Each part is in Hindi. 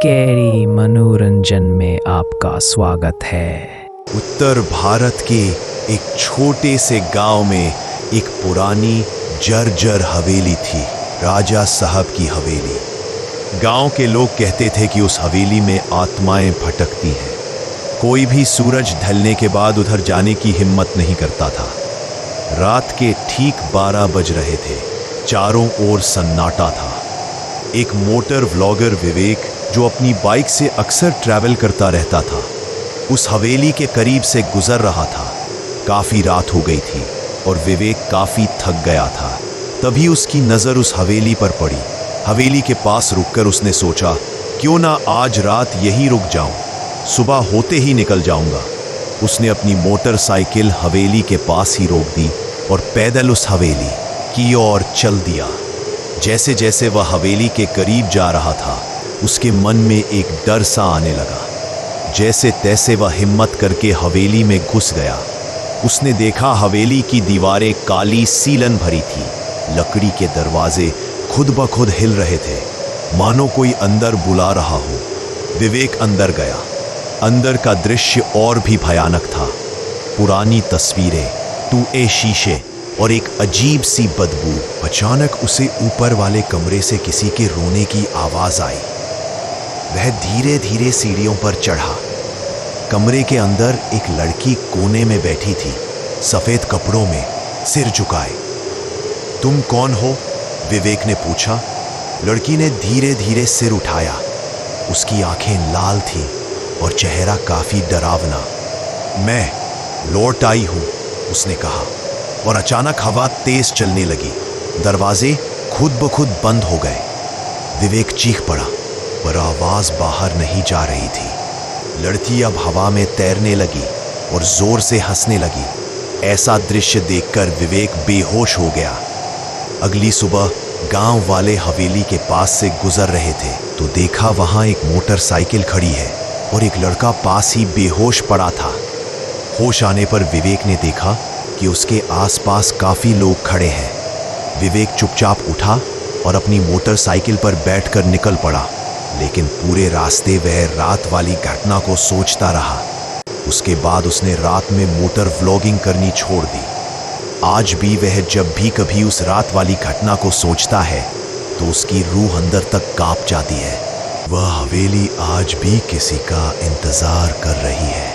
स्कैरी मनोरंजन में आपका स्वागत है। उत्तर भारत के एक छोटे से गांव में एक पुरानी जर्जर हवेली थी, राजा साहब की हवेली। गांव के लोग कहते थे कि उस हवेली में आत्माएं भटकती हैं। कोई भी सूरज ढलने के बाद उधर जाने की हिम्मत नहीं करता था। रात के ठीक 12 बज रहे थे, चारों ओर सन्नाटा था। एक मोटर व्लॉगर विवेक, जो अपनी बाइक से अक्सर ट्रैवल करता रहता था, उस हवेली के करीब से गुजर रहा था। काफी रात हो गई थी और विवेक काफी थक गया था। तभी उसकी नजर उस हवेली पर पड़ी। हवेली के पास रुककर उसने सोचा, क्यों ना आज रात यहीं रुक जाऊं, सुबह होते ही निकल जाऊंगा। उसने अपनी मोटरसाइकिल हवेली के पास ही रोक दी और पैदल उस हवेली की ओर चल दिया। जैसे जैसे वह हवेली के करीब जा रहा था, उसके मन में एक डर सा आने लगा। जैसे तैसे वह हिम्मत करके हवेली में घुस गया। उसने देखा हवेली की दीवारें काली सीलन भरी थी। लकड़ी के दरवाजे खुद ब खुद हिल रहे थे, मानो कोई अंदर बुला रहा हो। विवेक अंदर गया। अंदर का दृश्य और भी भयानक था। पुरानी तस्वीरें, टूटे शीशे और एक अजीब सी बदबू। अचानक उसे ऊपर वाले कमरे से किसी के रोने की आवाज आई। वह धीरे धीरे सीढ़ियों पर चढ़ा। कमरे के अंदर एक लड़की कोने में बैठी थी, सफेद कपड़ों में, सिर झुकाए। तुम कौन हो? विवेक ने पूछा। लड़की ने धीरे धीरे सिर उठाया। उसकी आंखें लाल थीं और चेहरा काफी डरावना। मैं लौट आई हूं, उसने कहा। और अचानक हवा तेज चलने लगी। दरवाजे खुद ब खुद बंद हो गए। विवेक चीख पड़ा, पर आवाज बाहर नहीं जा रही थी। लड़की अब हवा में तैरने लगी और जोर से हंसने लगी। ऐसा दृश्य देखकर विवेक बेहोश हो गया। अगली सुबह गांव वाले हवेली के पास से गुजर रहे थे तो देखा वहां एक मोटरसाइकिल खड़ी है और एक लड़का पास ही बेहोश पड़ा था। होश आने पर विवेक ने देखा कि उसके आसपास काफी लोग खड़े हैं। विवेक चुपचाप उठा और अपनी मोटरसाइकिल पर बैठकर निकल पड़ा, लेकिन पूरे रास्ते वह रात वाली घटना को सोचता रहा। उसके बाद उसने रात में मोटर व्लॉगिंग करनी छोड़ दी। आज भी वह जब भी कभी उस रात वाली घटना को सोचता है तो उसकी रूह अंदर तक कांप जाती है। वह हवेली आज भी किसी का इंतजार कर रही है।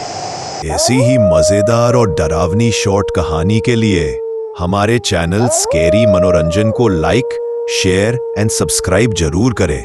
ऐसी ही मजेदार और डरावनी शॉर्ट कहानी के लिए हमारे चैनल स्कैरी मनोरंजन को लाइक, शेयर एंड सब्सक्राइब जरूर करें।